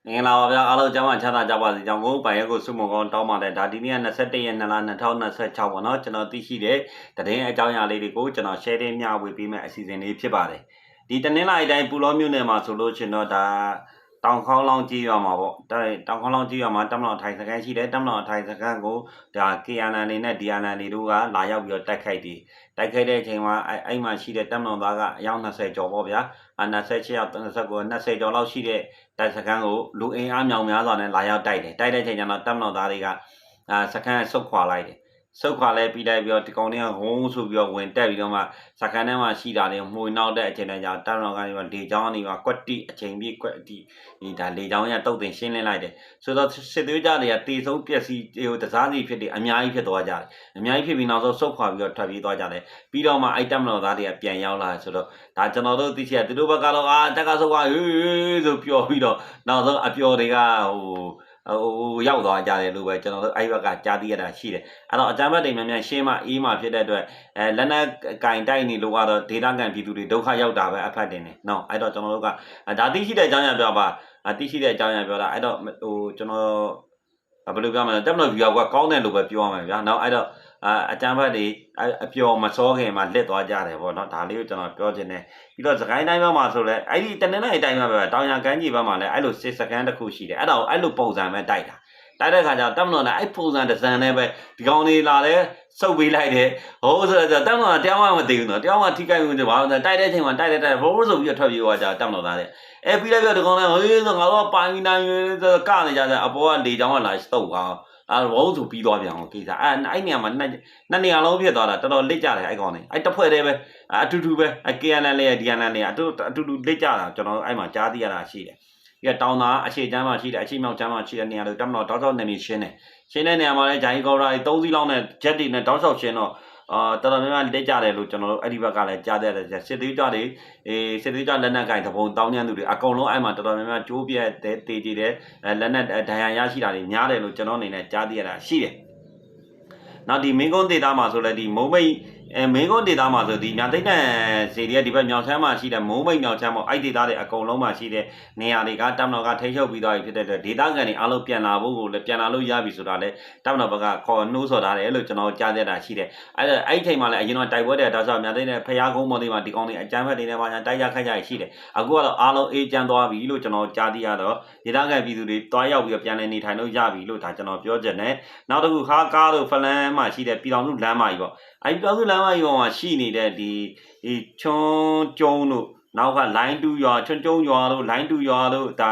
င်္ဂလာပါဗျာအားလုံးကျမ်းမာချမ်းသာကြပါစေကြောင်းကိုပိုင်ရက်ကိုစုမုံကောင်းတောင်းပါတယ်ဒါဒီနေ့က21ရက်2လ2026ပေါ့နော်ကျွန်တော်သိရှိတဲ့သတင်းအကြောင်းအရာလေးတွေကိုကျွန်တော် share တင်မျှဝေပေးမယ့်အစီအစဉ်လေးဖြစ်ပါတယ်ဒီတနင်္လာရီတိုင်းပူလောမြို့နယ်မှာဆိုလို့ရှင်တော့ဒါတောင်ခေါင်းလောင်းကြီးရွာမှာပေါ့တောင်ခေါင်းလောင်းကြီးရွာမှာတမလောင်ထိုင်စခန်းရှိတယ်တမလောင်ထိုင်စခန်းကိုဒါ KNN နဲ့ DNN တွေတို့ကလာရောက်ပြီးတော့တိုက်ခိုက်တဲ့အချိန်မှာအဲ့မှာရှိတဲ့တမလောင်သားကအယောက်20ကျော်ပေါ့ဗျာ28ယောက်29 20ကျော်လောက်ရှိတဲ့တိုက်စခန်းကိုလူအင်အားမြောင်များစွာနဲ့လာရောက်တိုက်တဲ့အချိန်ကျတော့တမလောင်သားတွေကစခန်းဆုတ်ခွာလိုက်တယ်ဆုတ်ခွာလဲပြီးလိုက်ပြီးတော့ဒီကောင်တွေကဝုန်းဆိုပြီးတော့ဝင်တက်ပြီးတော့မှစခန်းထဲမှာရှိတာတွေမှွေနောက်တဲ့အချိန်တည်းကျတမလောင်ကနေလေချောင်းကနေကွက်တိအချိန်ပြည့်ကွက်တိဒီဒါလေချောင်းရတုတ်တင်ရှင်းလင်းလိုက်တယ်ဆိုတော့စစ်သွေးကြတွေကတေဆုံးပျက်စီးဟိုတစားစီဖြစ်တယ်အများကြီးဖြစ်သွားကြတယ်အများကြီးဖြစ်ပြီးနောက်ဆုံးဆုတ်ခွာပြီးတော့ထွက်ပြေးသွားကြတယ်ပြီးတော့မှအဲ့တမလောင်သားတွေကပြန်ရောက်လာဆိုတော့ဒါကျွန်တော်တို့သိချင်သူတို့ဘက်ကတော့တက်ကဆုတ်ခွာဟေးဆိုပြောပြီးတော့နောက်ဆုံးအပျော်တွေကရောက်သွားကြတယ်လို့ပဲကျွန်တော်တို့အဲ့ဘက်ကကြားသိရတာရှိတယ်အဲ့တော့အကြမ်းဖက်တွေများများရှင်းမှအေးမှဖြစ်တဲ့အတွက်လက်နက်ကင်တိုက်နေလို့ကတော့ဒေတာကန်ပြည်သူတွေဒုက္ခရောက်တာပဲအဖက်တင်နေနော်အဲ့တော့ကျွန်တော်တို့ကဒါသိရှိတဲ့အကြောင်းအရာပြောပါသိရှိတဲ့အကြောင်းအရာပြောတာအဲ့တော့ကျွန်တော်ဘယ်လိုပြောမလဲတက်မလို့ view ကကောင်းတယ်လို့ပဲပြောရမှာဗျာနောက်အဲ့တော့အကြမ်းဖက်တွေအပျော်မစောခင်မှာလက်သွားကြတယ်ပေါ့နော်ဒါလေးကိုကျွန်တော်ပြောချင်တယ်ပြီးတော့စကိုင်းတိုင်းဘက်မှာဆိုလဲအဲ့ဒီတနင်္လာရီတိုင်းမှာပဲတောင်ရကမ်းခြေဘက်မှာလဲအဲ့လိုစစ်စကန်တစ်ခုရှိတယ်အဲ့ဒါကိုအဲ့လိုပုံစံပဲတိုက်တာတိုက်တဲ့ခါကျတော့တက်မလို့နဲ့အဲ့ပုံစံတစ်စံနဲ့ပဲဒီကောင်လေးလာလဲစုပ်ပေးလိုက်တယ်ဟိုဆိုတော့တက်မလို့တရားမှမသိဘူးနော်တရားမှထိခိုက်မှုတွေဘာလို့တိုက်တဲ့အချိန်မှာတိုက်ဘိုးဆိုပြီးတော့ထွက်ပြေးသွားကြတက်မလို့သားတဲ့ပြီးလိုက်ပြီးတော့ဒီကောင်လေးဟေးဆိုငါတို့ပိုင်နိုင်ကနေကြတယ်အပေါ်ကလေချောင်းကလာစုပ်သွားဝုန်းဆိုပြီးသွားပြန်အောင်ကိစ္စအဲ့နေရာမှာနှစ်နေရာလုံးဖြစ်သွားတာတော်တော်လက်ကြတယ်အဲ့ကောင်လေးအဲ့တစ်ဖွဲ့တည်းပဲအတူတူပဲKNN လေး DNN လေးအတူတူလက်ကြတာကျွန်တော်အဲ့မှာကြားသိရတာရှိတယ်ပြီးတော့တောင်သားအခြေချမ်းမှာရှိတယ်အခြေမြောက်ချမ်းမှာရှိတဲ့နေရာတွေတက်မလို့တောက်ချောက်နေမြရှင်းတဲ့နေရာမှာလည်းဂျိုင်းကော်ရာတွေ3စီးလောက်နဲ့ jet တွေနဲ့တောက်ချောက်ရှင်းတော့တော်တော်များများလက်ကြတယ်လို့ကျွန်တော်တို့အဲ့ဒီဘက်ကလည်းကြားတဲ့စစ်သေးကြတွေစစ်သေးကြလက်နက်ကင်သဘုံတောင်းညမ်းသူတွေအကုန်လုံးအဲ့မှာတော်တော်များများကျိုးပြက်တဲ့တေးကြည့်တဲ့လက်နက်ဒဏ်ရာရရှိတာတွေများတယ်လို့ကျွန်တော်အနေနဲ့ကြားသိရတာရှိတယ်နောက်ဒီမင်းကုန်းဒေတာမှာဆိုလဲဒီမုံမိတ်မင်းကုန်းဒေတာမှာဆိုဒီညာသိတဲ့ဇေဒီရဲ့ဒီဘက်မြောက်ချမ်းမှာရှိတဲ့မုံမိတ်မြောက်ချမ်းပေါ့အဲ့ဒေတာတွေအကုန်လုံးမှာရှိတဲ့နေရာတွေကတမတော်ကထိချုပ်ပြီးသွားပြီဖြစ်တဲ့အတွက်ဒေတာကန်တွေအားလုံးပြန်လာဖို့ကိုလည်းပြန်လာလို့ရပြီဆိုတာလဲတမတော်ဘက်ကခေါ်နှိုးဆော်ထားတယ်လို့ကျွန်တော်ကြားသိတာရှိတယ်အဲ့ဒီချိန်မှာလည်းအရင်တော့တိုက်ပွဲတဲ့ဒါဆိုညာသိတဲ့ဖျားကုန်းမော်တွေမှာဒီကောင်တွေအကြမ်းဖက်တွေနဲ့ပါညာတိုက်ရခိုက်ကြရရှိတယ်အခုကတော့အားလုံးအေးချမ်းသွားပြီလို့ကျွန်တော်ကြားသိရတော့ဒေတာကန်ပြည်သူတွေတွားရောက်ပြီးပြန်လည်နေထိုင်လို့ရပြီလို့ဒါကျွန်တော်ပြောချင်တယ်နောက်တစ်ခုဟာကားတို့ဖလန်းမှာရှိတဲ့ပြည်တော်စုလမ်းမကြီးပေါ့အဲ့ပြည်တော်စုလမ်းမကြီးပေါ်မှာရှိနေတဲ့ဒီချွန်းကျုံတို့နောက်ကလိုင်းတူရွာချွန်းကျုံရွာတို့လိုင်းတူရွာတို့ဒ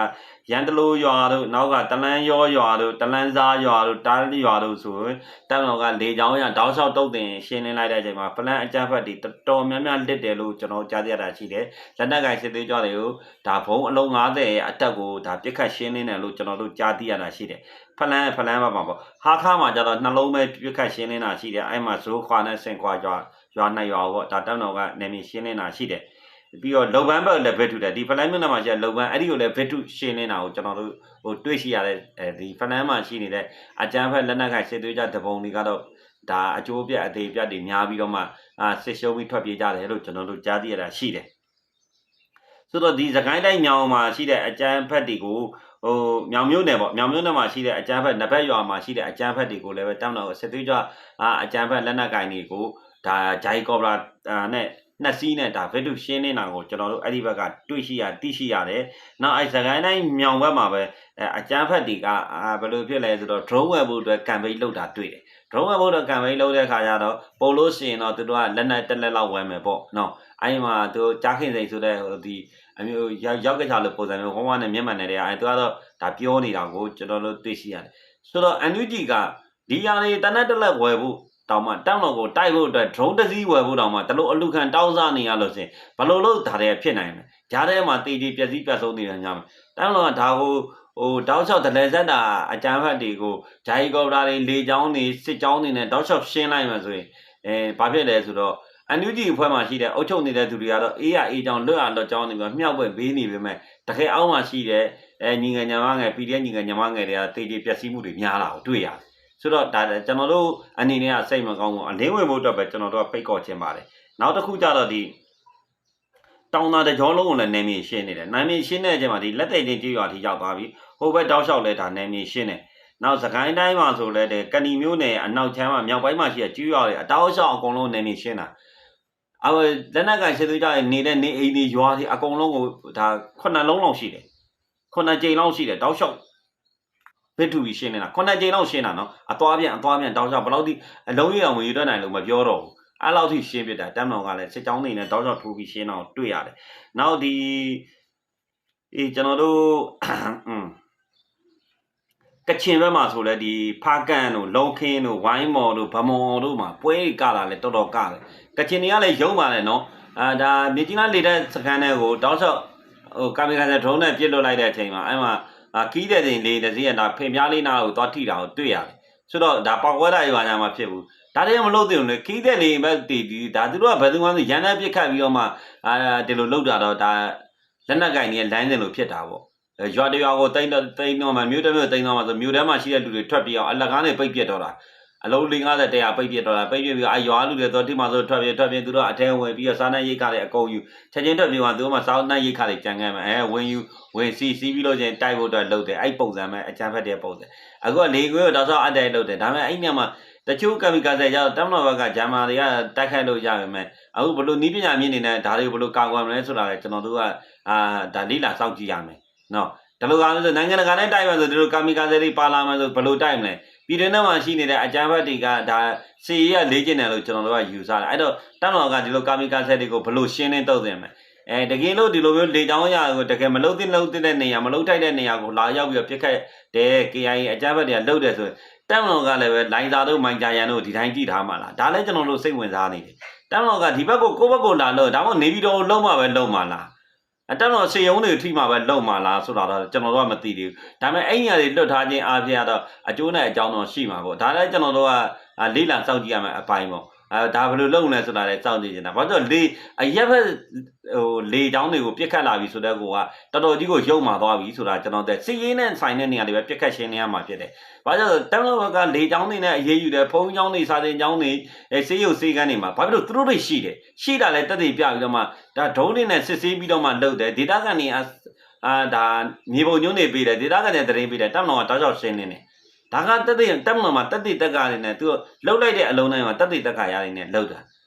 ါရန်တလို့ရွာတို့နောက်ကတလန်းရောရွာတို့တလန်းစားရွာတို့တားရွာတို့ဆိုရင်တက်တော်ကလေချောင်းရတောက်လျှောက်တုတ်တင်ရှင်းလင်းလိုက်တဲ့အချိန်မှာဖလန်းအကြမ်းဖက်တွေတော်များများလစ်တယ်လို့ကျွန်တော်ကြားသိရတာရှိတယ်လက်နက်ကင်စစ်သေးကြတွေကိုဒါဘုံအလုံး90ရဲ့အတက်ကိုဒါပြစ်ခတ်ရှင်းလင်းတယ်လို့ကျွန်တော်တို့ကြားသိရတာရှိတယ်ဖလန်းမှာပေါ့ဟာခါမှာကျတော့နှလုံးပဲပြစ်ခတ်ရှင်းလင်းတာရှိတယ်အဲ့မှာဇိုးခွာနဲ့စင်ခွာရွာ2ရွာပေါ့ဒါတက်တော်ကနေမြရှင်းလင်းတာရှိတယ်ပြီးတော့လုံပန်းဘက်လည်းဗစ်ထုတယ်ဒီဖလန်းမြို့နယ်မှာရှိတဲ့လုံပန်းအဲ့ဒီကိုလည်းဗစ်ထုရှင်းနေတာကိုကျွန်တော်တို့တွေ့ရှိရတဲ့ဒီဖလန်းမှာရှိနေတဲ့အကြမ်းဖက်လက်နက်ကိုင်စစ်သွေးကြတပုံတွေကတော့ဒါအကျိုးပြက်အသေးပြက်တွေများပြီးတော့မှစစ်ရှုံးပြီးထွက်ပြေးကြတယ်လို့ကျွန်တော်တို့ကြားသိရတာရှိတယ်ဆိုတော့ဒီစကိုင်းတိုင်းမြောင်မှာရှိတဲ့အကြမ်းဖက်တွေကိုမြောင်မြို့နယ်ပေါ့မြောင်မြို့နယ်မှာရှိတဲ့အကြမ်းဖက်နဘက်ရွာမှာရှိတဲ့အကြမ်းဖက်တွေကိုလည်းပဲတောင်းတော့စစ်သွေးကြအကြမ်းဖက်လက်နက်ကင်တွေကိုဒါဂျိုင်ကော်ဘရာနဲ့နှစ်စီးနဲ့ဒါဗစ်တုရှင်းနေတာကိုကျွန်တော်တို့အဲ့ဒီဘက်ကတွေ့ရှိရသိရှိရတယ်။နောက်အဲ့စကိုင်းတိုင်းမြောင်ဘက်မှာပဲအကြမ်းဖက်တွေကဘယ်လိုဖြစ်လဲဆိုတော့ drone ဝယ်ဖို့အတွက်ကမ်ပိန်းလုပ်တာတွေ့တယ်။ drone ဝယ်ဖို့အတွက်ကမ်ပိန်းလုပ်တဲ့ခါကျတော့ပို့လို့ရှိရင်တော့သူတို့ကလက်နက်တက်လက်လောက်ဝယ်မယ်ပေါ့နော်။အဲ့မှာသူကြားခင်စိန်ဆိုတဲ့ဒီအမျိုးရောက်ကြချလို့ပုံစံမျိုးဟောနဲ့မျက်မှန်နဲ့အဲ့သူကတော့ဒါပြောနေတာကိုကျွန်တော်တို့တွေ့ရှိရတယ်။ဆိုတော့ NUG ကဒီຢာတွေတနက်တက်လက်ဝယ်ဖို့တောင်မှတောင်းတော့ကိုတိုက်ဖို့အတွက် drone တစ်စီးဝယ်ဖို့တောင်မှတလို့အလူခံတောင်းစားနေရလို့ရှင်ဘလို့လို့ဒါတွေဖြစ်နိုင်တယ်ဂျားထဲမှာတေးကြီးပြက်စီးပြတ်ဆုံးနေတယ်ညမှာတောင်းတော့ဒါကိုတောက်လျှောက်တလဲဆက်တာအကြမ်းဖက်တွေကိုဂျာကြီးကော်တာတွေလေချောင်းတွေစစ်ချောင်းတွေနဲ့တောက်လျှောက်ရှင်းလိုက်မှဆိုရင်ဘာဖြစ်လဲဆိုတော့NUG အဖွဲ့မှာရှိတဲ့အုပ်ချုပ်နေတဲ့သူတွေကတော့အေးရအေးချောင်းလွတ်ရလွတ်ချောင်းနေပြီးမြောက်ပွဲဘေးနေပေမဲ့တကယ်အောက်မှာရှိတဲ့ညီငယ်ညီမငယ် PDF ညီငယ်ညီမငယ်တွေကတေးကြီးပြက်စီးမှုတွေများလာကိုတွေ့ရတယ်ဆိုတော့ဒါကျွန်တော်တို့အနေနဲ့ကစိတ်မကောင်းဘူးအလင်းဝင်ဖို့အတွက်ပဲကျွန်တော်တို့ကဖိတ်ခေါ်ခြင်းပါတယ်နောက်တစ်ခုကျတော့ဒီ တောင်သာတကြောလုံးကိုလည်းနယ်မြေရှင်းနေတယ်နယ်မြေရှင်းတဲ့အချိန်မှာဒီလက်သိချင်းကြေးရွာထိရောက်သွားပြီဟိုဘက်တောက်လျှောက်လဲဒါနယ်မြေရှင်းတယ်နောက်စကိုင်းတိုင်းမှာဆိုလဲတဲ့ကဏီမျိုးနယ်အနောက်ချမ်းမှာမြောက်ပိုင်းမှာရှိတဲ့ကြေးရွာတွေအတောက်လျှောက်အကုန်လုံးနယ်မြေရှင်းတာလက်နက်ကန်ရှင်းသွေးကြနေတဲ့နေအိမ်တွေရွာတွေအကုန်လုံးကိုဒါ9လုံးလောက်ရှိတယ်9ကြိမ်လောက်ရှိတယ်တောက်လျှောက်ဘစ်ထူပြီးရှင်းနေတာ9ကြိမ်လောက်ရှင်းတာနော်အသွားပြန်တောက်လျှောက်ဘယ်လောက်ထိအလုံးရအောင်မရွေးတွက်နိုင်လို့မပြောတော့ဘူးအဲ့လောက်ထိရှင်းပြတာတက်မတော်ကလည်းစစ်ကြောင်းနေနဲ့တောက်လျှောက်ထိုးပြီးရှင်းတော့တွေ့ရတယ်နောက်ဒီကျွန်တော်တို့ကချင်ဘက်မှာဆိုလဲဒီဖားကန်တို့လုံခင်းတို့ဝိုင်းမော်တို့ဗမော်တို့မှာပွဲကလာလဲတော်တော်ကတယ်ကချင်တွေကလည်းရုံပါတယ်နော်ဒါမြေကြီးနားလေတဲ့စကန်တွေကိုတောက်လျှောက်ကာမီကန်ဒရုန်းနဲ့ပြစ်လွတ်လိုက်တဲ့အချိန်မှာအဲ့မှာကီးတဲ့ချိန်လေးတစ်စီးကဒါဖင်ပြားလေးနာကိုသွားထိတာကိုတွေ့ရတယ်ဆိုတော့ဒါပေါက်ကွဲတာရွာညာမှာဖြစ်ဘူးဒါတည်းမလို့တင်လေခီးတဲ့လေးပဲတီဒါသူတို့ကဘယ်သူမှမသိရန်နဲ့ပြစ်ခတ်ပြီးတော့မှဒီလိုလောက်တာတော့ဒါလက်နက်ကင်ကြီးလိုင်းစင်လို့ဖြစ်တာပေါ့ရွာတရွာကိုတိမ့်တော့မှမြို့တစ်မြို့တိမ့်တော့မှဆိုမြို့ထဲမှာရှိတဲ့လူတွေထွက်ပြေးအောင်အလကားနဲ့ပိတ်ပြစ်တော့တာအလုံး50 100ပိတ်ပြစ်တော့တာပိတ်ပြစ်ပြီးရွာလူတွေတော့ဒီမှာဆိုထွက်ပြေးသူတို့အထဲဝင်ပြီးတော့စားနှက်ရိတ်ခါတွေအကုန်ယူချက်ချင်းထွက်ပြေးသွားသူတို့မှစားနှက်ရိတ်ခါတွေကြံခဲ့မယ်ဝင်ယူဝင်စီပြီးလို့ချင်းတိုက်ဖို့အတွက်လုပ်တယ်အဲ့ပုံစံမဲ့အချမ်းဖက်တဲ့ပုံစံအခုကလေကွေးကိုတော့အတိုက်လုပ်တယ်ဒါပေမဲ့အဲ့ညမှာတချို့ကမီကာဆယ်ကျတော့တမန်တော်ဘက်ကဂျာမာတွေကတိုက်ခိုက်လို့ရပါမယ်အခုဘလို့နီးပညာမြင့်နေတဲ့ဒါတွေဘလို့ကာကွယ်မလဲဆိုတာလေကျွန်တော်တို့ကဒါလိလာစောင့်ကြည့်ရမယ်နော်ဒါလိုကားလို့ဆိုနိုင်ငံတကာနဲ့တိုက်မှဆိုတို့ကာမီကာဆယ်တွေပါလာမှဆိုဘလို့တိုက်မလဲပြည်တွင်းထဲမှာရှိနေတဲ့အကြမ်းဖက်တွေကဒါစီရလေးကျင်တယ်လို့ကျွန်တော်တို့ကယူဆတယ်အဲ့တော့တမန်တော်ကဒီလိုကာမီကာဆယ်တွေကိုဘလို့ရှင်းလင်းတုံ့ပြန်မယ်တကယ်လို့ဒီလိုမျိုးလေချောင်းရကိုတကယ်မလုံးတဲ့နေရာမလုံးထိုက်တဲ့နေရာကိုလာရောက်ပြီးတော့ပြစ်ခတ်တဲ့ KIA အကြမ်းဖက်တွေကလှုပ်တယ်ဆိုတမန်တော်ကလည်းပဲလိုင်စာတို့မိုင်ဂျာယန်တို့ဒီတိုင်းကြည့်ထားမှလားဒါလည်းကျွန်တော်တို့စိတ်ဝင်စားနေတယ်တမန်တော်ကဒီဘက်ကိုကိုယ့်ဘက်ကိုလာလို့ဒါမှမဟုတ်နေပြီးတော့လုံးမှပဲလုံးမှလားတမန်တော်စေယုံတွေထိမှပဲလုံးမှလားဆိုတာတော့ကျွန်တော်တို့ကမသိသေးဘူးဒါပေမဲ့အဲ့ညာတွေလွတ်ထားခြင်းအားဖြင့်တော့အကျိုးနဲ့အကြောင်းတော့ရှိမှာပေါ့ဒါလည်းကျွန်တော်တို့ကလေးလာစောင့်ကြည့်ရမယ်အပိုင်းပေါ့ဒါဘယ်လိုလုပ်လဲဆိုတာလည်းစောင့်ကြည့်နေတာဘာလို့လေအရက်ဘက်လေချောင်းတွေကိုပြစ်ခတ်လာပြီဆိုတော့ကိုကတော်တော်ကြီးကိုရုံမာသွားပြီဆိုတာကျွန်တော်တဲ့စီရေးနဲ့ဆိုင်တဲ့နေရာတွေပဲပြစ်ခတ်ရှင်းနေရမှာဖြစ်တယ်ဘာလို့တမန်တော်ကလေချောင်းတွေနဲ့အရေးယူတယ်ဖုံးချောင်းတွေစာတင်ချောင်းတွေစေးရုပ်စေးကန်းတွေမှာဘာဖြစ်လို့သူတို့တွေရှိတာလဲတက်တည်ပြပြီးတော့မှဒါဒုံးတွေနဲ့စစ်ဆေးပြီးတော့မှလုပ်တယ်ဒေတာကန်တွေဒါမြေပုံညွှန်းတွေပေးတယ်ဒေတာကန်တွေတရင်ပေးတယ်တမန်တော်ကတောက်လျှောက်ရှင်းနေတယ်ဒါကတက်မလို့မှာတက်တက်ကားနေနဲ့သူလှုပ်လိုက်တဲ့အလုံးတိုင်းမှာတက်ကားရနေနဲ့လှုပ်တ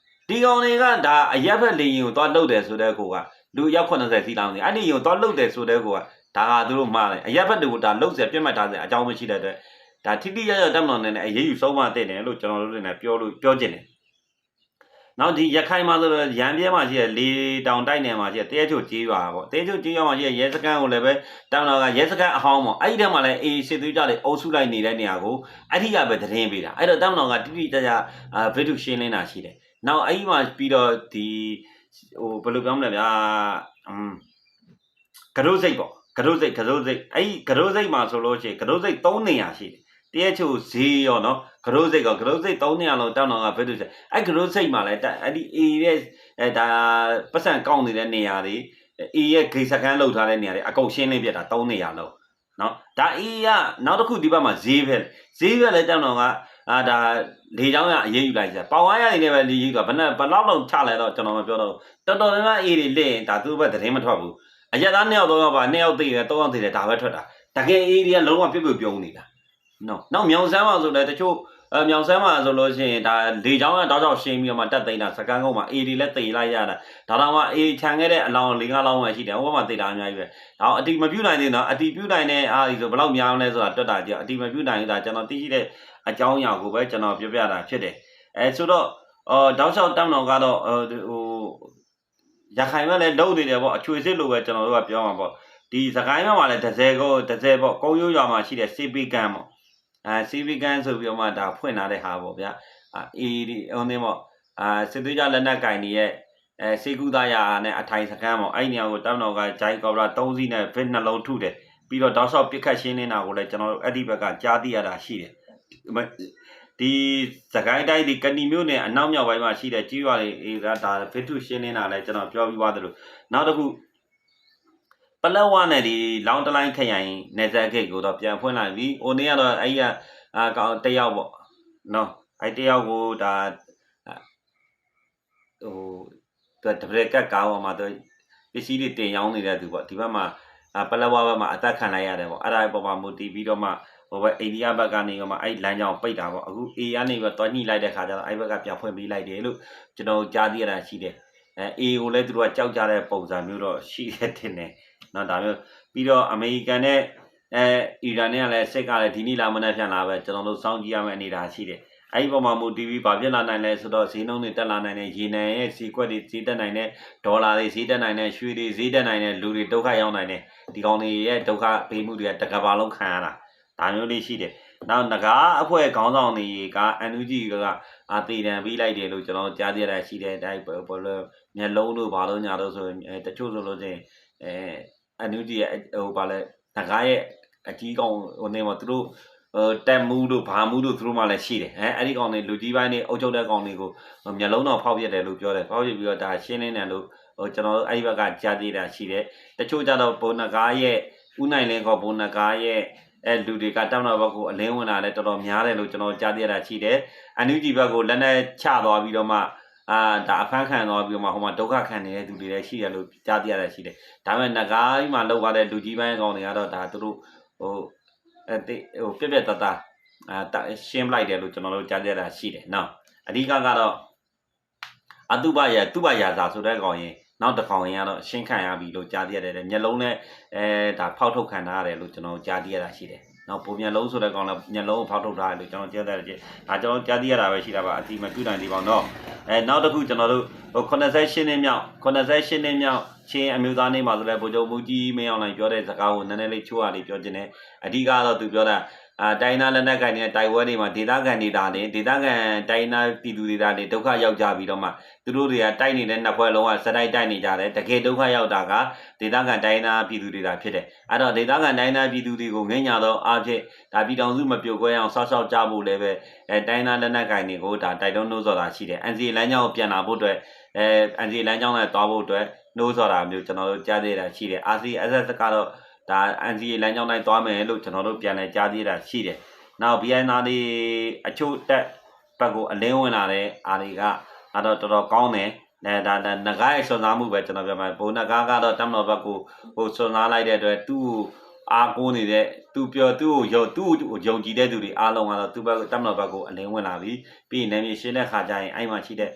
ာဒီကောင်တွေကဒါအရက်ဖက်လေရင်ကိုသွားလှုပ်တယ်ဆိုတဲ့ကိုကလူရောက်80စီလောင်းနေအဲ့ဒီရင်ကိုသွားလှုပ်တယ်ဆိုတဲ့ကိုကဒါကသူတို့မှားတယ်အရက်ဖက်တွေကိုဒါလှုပ်เสียပြတ်မှတ်ထားတဲ့အကြောင်းမရှိတဲ့အတွက်ဒါထိတိရရတက်မလို့နဲ့အရေးယူဆုံးမတဲ့တယ်လို့ကျွန်တော်တို့တွေနဲ့ပြောချင်တယ်နောက်ဒီရခိုင်မှာဆိုတော့ရန်ပြဲမှာရှိတဲ့လေတောင်တိုက်နယ်မှာရှိတဲ့တဲချိုကြေးရွာပေါ့တဲချိုကြေးရွာမှာရှိတဲ့ရဲစခန်းကိုလည်းပဲတောင်တော်ကရဲစခန်းအဟောင်းပေါ့အဲ့ဒီထဲမှာလည်းအေးစစ်သွေးကြတွေအုပ်စုလိုက်နေတဲ့နေရာကိုအဲ့ဒီကပဲသတင်းပေးတာအဲ့တော့တောင်တော်ကတိတိကျကျဗီဒီယိုရှင်းလင်းတာရှိတယ်နောက်အဲ့ဒီမှာပြီးတော့ဒီဘယ်လိုပြောမလဲဗျာကရိုးစိတ်ပေါ့ကရိုးစိတ်အဲ့ဒီကရိုးစိတ်မှာဆိုလို့ရှိရင်ကရိုးစိတ်3နေရာရှိတယ်တဲချိုဈေးရောနော်ကရိုးစိတ်3နေရာလုံးတောင်းတော့ကဘယ်လိုလဲအဲ့ကရိုးစိတ်မှာလည်းအဲ့ဒီ A ရဲ့ဒါပတ်စံကောင်းနေတဲ့နေရာတွေ A ရဲ့ဂိတ်စကန်လောက်ထားတဲ့နေရာတွေအကုန်ရှင်းလင်းပြတာ3နေရာလုံးနော်ဒါ A ကနောက်တစ်ခုဒီဘက်မှာဈေးပဲလည်းတောင်းတော့ကဒါလေချောင်းရအရေးယူလိုက်ကြပေါင်ဝါးရနေပဲလေကြီးကဘယ်လောက်လောက်ချလဲတော့ကျွန်တော်မပြောတော့တော်တော်များများ A တွေလက်ရင်ဒါသူ့ဘက်သတင်းမထွက်ဘူးအရက်သား2ယောက်3ယောက်ပါ2ယောက်သိတယ်3ယောက်သိတယ်ဒါပဲထွက်တာတကယ် A တွေကလုံးဝပြုံနေတာနောက်မြောင်ဆန်းမှာဆိုလည်းတချို့မြောင်ဆန်းမှာဆိုလို့ရှိရင်ဒါလေချောင်းကတောက်ချောက်ရှင်းပြီးတော့မှတက်သိမ်းတာစကန်ကုန်းမှာ A တွေလည်းသိလိုက်ရတာဒါတော့မှ A ခြံခဲ့တဲ့အလောင်း4-5လောင်းပဲရှိတယ်ဟိုဘက်မှာသိတာအများကြီးပဲဒါအတီမပြုတ်နိုင်သေးတော့အတီပြုတ်နိုင်တဲ့အားဒီဆိုဘယ်လောက်များလဲဆိုတာတွက်တာကြည့်အတီမပြုတ်နိုင်တာကျွန်တော်သိရှိတဲ့အကြောင်းအရာကိုပဲကျွန်တော်ပြောပြတာဖြစ်တယ်ဆိုတော့တောက်ချောက်တက်မတော်ကတော့ရခိုင်ဘက်လည်းလုံးနေတယ်ပေါ့အချွေစစ်လိုပဲကျွန်တော်တို့ကပြောမှာပေါ့ဒီစကိုင်းဘက်မှာလည်းတစ်စဲပေါ့ကုန်းရိုးရွာမှာရှိတဲ့စီပီကန်ပေါ့စီပီကန်ဆိုပြီးတော့မှဒါဖွင့်လာတဲ့ဟာပေါ့ဗျာအေးဒီဟိုနေပေါ့စစ်သွေးကြလက်နက်ကင်တွေရဲ့စေကူသားရာနဲ့အထိုင်စကမ်းပေါ့အဲ့နေရာကိုတောင်းတော်ကဂျိုင်းကော်ဘရာ3စီးနဲ့ဗစ်နှလုံးထုတယ်ပြီးတော့တောက်ဆော့ပစ်ခတ်ရှင်းနေတာကိုလည်းကျွန်တော်တို့အဲ့ဒီဘက်ကကြားသိရတာရှိတယ်ဒီစကိုင်းတိုင်းဒီကဏီမြို့နယ်အနောက်မြောက်ပိုင်းမှာရှိတဲ့ကြီးရွာတွေကဒါဗစ်ထုရှင်းနေတာလည်းကျွန်တော်ပြောပြီးသွားသလိုနောက်တစ်ခုပလက်ဝနဲ့ဒီလောင်းတလိုင်းခရိုင်နယ်စပ်ဂိတ်ကိုတော့ပြန်ဖွင့်လိုက်ပြီ။အိုနေကတော့အဲ့ရကောင်တယောက်ပေါ့နော်အဲ့တယောက်ကိုဒါဟိုတပရက်ကတ်ကားပေါ်မှာတော့ စ္စည်းတွေတင်ရောင်းနေတဲ့သူပေါ့ဒီဘက်မှာပလက်ဝဘက်မှာအသက်ခံလိုက်ရတယ်ပေါ့အဲ့ဒါပေါ်မှာမူတည်ပြီးတော့မှဟိုဘက်အိန္ဒိယဘက်ကနေကမှအဲ့လမ်းကြောင်းပိတ်တာပေါ့အခု A ကနေပြီးတော့ညှိလိုက်တဲ့ခါကျတော့အဲ့ဘက်ကပြန်ဖွင့်ပေးလိုက်တယ်လို့ကျွန်တော်ကြားသိရတာရှိတယ်A ကိုလည်းသူတို့ကကြောက်ကြတဲ့ပုံစံမျိုးတော့ရှိတဲ့တင်တယ်နော်ဒါမျိုးပြီးတော့အမေရိကန်နဲ့အီရန်နဲ့ကလည်းစစ်ကလည်းဒီနေ့လာမနေ့ပြန်လာပဲကျွန်တော်တို့စောင့်ကြည့်ရမယ့်အနေအထားရှိတယ်အဲ့ဒီပုံမှာမူတည်ပြီးဗာဖြစ်လာနိုင်လဲဆိုတော့ဈေးနှုန်းတွေတက်လာနိုင်တယ်ရေနံရဲ့ဈေးကွက်တွေဈေးတက်နိုင်တယ်ဒေါ်လာတွေဈေးတက်နိုင်တယ်ရွှေတွေဈေးတက်နိုင်တယ်လူတွေဒုက္ခရောက်နိုင်တယ်ဒီကောင်တွေရဲ့ဒုက္ခပေးမှုတွေကတကဘာလုံးခံရတာဒါမျိုးလေးရှိတယ်နောက်ငကားအဖွဲ့ခေါင်းဆောင်တွေက NUG ကတည်တံပြီးလိုက်တယ်လို့ကျွန်တော်ကြားသိရတာရှိတယ်ဒါဘောလို့မျက်လုံးတို့ဘာလို့ညာတော့ဆိုရင်တချို့ဆိုလို့ချင်းNUG ရဲ့ဟိုဗာလဲငကားရဲ့အကြီးကောင်ဟိုနေမှာသူတို့တက်မှုတို့ဘာမှုတို့သူတို့မှလည်းရှိတယ်အဲ့ဒီကောင်တွေလူကြီးပိုင်းတွေအုပ်ချုပ်တဲ့ကောင်တွေကိုမျက်လုံးတော့ဖောက်ပြတယ်လို့ပြောတယ်ဖောက်ပြပြီးတော့ဒါရှင်းနေတယ်လို့ကျွန်တော်အဲ့ဒီဘက်ကကြားသေးတာရှိတယ်တချို့ကြတော့ဘုံနဂါးရဲ့ဥနိုင်လင်းကောဘုံနဂါးရဲ့လူတွေကတောင်းတော့ဘက်ကိုအလင်းဝင်လာတယ်တော်တော်များတယ်လို့ကျွန်တော်ကြားသိရတာရှိတယ်အန်ယူဂျီဘက်ကိုလက်နဲ့ချသွားပြီးတော့မှဒါအဖမ်းခံသွားပြီးတော့မှဟိုမှာဒုက္ခခံနေတဲ့သူတွေလည်းရှိတယ်လို့ကြားသိရတာရှိတယ်ဒါပေမဲ့နဂါးကြီးမှာလောက်သွားတဲ့လူကြီးပိုင်းကောင်တွေကတော့ဒါသူတို့ဟိုပြက်ပြက်တသားရှင်းလိုက်တယ်လို့ကျွန်တော်တို့ကြားသိရတာရှိတယ်နော်အဓိကကတော့အတုပရာဇာဆိုတဲ့ကောင်ရင်နောက်တစ်ကောင်ရင်ကတော့ရှင်းခံရပြီလို့ကြားသိရတယ်မျက်လုံးနဲ့ဒါဖောက်ထုတ်ခံထားရတယ်လို့ကျွန်တော်ကြားသိရတာရှိတယ်နောက်ပုံမျက်လုံးဆိုတဲ့ကောင်လည်းမျက်လုံးကိုဖောက်ထုတ်ထားတယ်လို့ကျွန်တော်ကြားသိရတယ်ဒါကျွန်တော်ကြားသိရတာပဲရှိတာပါအတိမပြုနိုင်သေးပါတော့နောက်တစ်ခုကျွန်တော်တို့88နှစ်မြောက်ချင်းအမျိုးသားနေ့မှာဆိုလဲဗိုလ်ချုပ်မှုကြီးမင်းအောင်လှိုင်ပြောတဲ့စကားကိုနည်းနည်းလေးချိုးရလေးပြောခြင်းနဲ့အဓိကတော့သူပြောတာတိုင်းနာလက်နက်ကိုင်နေတဲ့တိုက်ပွဲတွေမှာဒေသခံတွေဒါနဲ့ဒေသခံတိုင်းနာပြည်သူတွေဒါနဲ့ဒုက္ခရောက်ကြပြီးတော့မှသူတို့တွေကတိုက်နေတဲ့နှစ်ဖွဲ့လုံးကစတိုက်တိုက်နေကြတယ်တကယ်ဒုက္ခရောက်တာကဒေသခံတိုင်းနာပြည်သူတွေဒါဖြစ်တယ်အဲ့တော့ဒေသခံတိုင်းနာပြည်သူတွေကိုငိမ့်ညာတော့အားဖြင့်ဒါပြည်တော်စုမပြိုကွဲအောင်ဆောက်ရှောက်ကြဖို့လည်းပဲတိုင်းနာလက်နက်ကိုင်တွေကိုဒါတိုက်တွန်းနှိုးဆော်တာရှိတယ် NCA လမ်းကြောင်းကိုပြန်လာဖို့အတွက် NCA လမ်းကြောင်းနဲ့တွားဖို့အတွက်နှိုးဆော်တာမျိုးကျွန်တော်တို့ကြားသေးတာရှိတယ် RCSS ကတော့ဒါ NCA လမ်းကြောင်းတိုင်းသွားမယ်လို့ကျွန်တော်တို့ပြန်လဲကြားသေးတာရှိတယ်နောက် BNR တွေအချို့တက်ဘက်ကိုအလင်းဝင်လာတဲ့အားတွေကတော်တော်ကောင်းတယ်ဒါနဂါးရဲ့စွမ်းစားမှုပဲကျွန်တော်ပြောမှာဘုံနဂါးကတော့တမတော်ဘက်ကိုဟိုစွမ်းစားလိုက်တဲ့အတွက်သူ့အားကိုးနေတဲ့သူပြောသူ့ကိုယုံကြည်တဲ့သူတွေအားလုံးကတော့သူ့ဘက်တမတော်ဘက်ကိုအလင်းဝင်လာပြီးပြီးရင်လည်းရှင်းတဲ့ခါကျရင်အဲ့မှာရှိတဲ့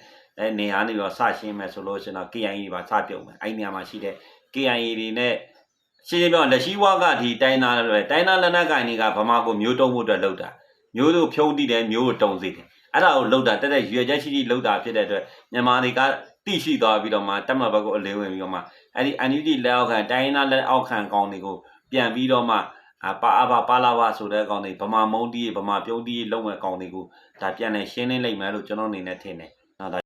နေရာနေပြီးစရှင်းမယ်ဆိုလို့ရှင်တော့ KIA ပါစပြုံမယ်အဲ့နေရာမှာရှိတဲ့ KIA တွေနဲ့ရှင်းပြောလက်ရှိဝါကဒီတိုင်းနာလက်နက်ကိုင်တွေကဗမာကိုမျိုးတုံးဖို့အတွက်လှုပ်တာမျိုးတို့ဖြုံးတိတယ်မျိုးကိုတုံးစေတယ်အဲ့ဒါကိုလှုပ်တာတက်ရွေချက်ရှိလှုပ်တာဖြစ်တဲ့အတွက်မြန်မာတွေကတိရှိသွားပြီးတော့မှတက်မဘက်ကိုအလင်းဝင်ပြီးတော့မှအဲ့ဒီ NUG လက်အောက်ခံတိုင်းနာလက်အောက်ခံကောင်တွေကိုပြန်ပြီးတော့မှပါလာပါဆိုတဲ့ကောင်တွေဗမာမုံတီးဗမာပြုံးတီးလုံးဝကောင်တွေကိုဒါပြန်လဲရှင်းလင်းလိုက်မယ်လို့ကျွန်တော်အနေနဲ့ထင်တယ်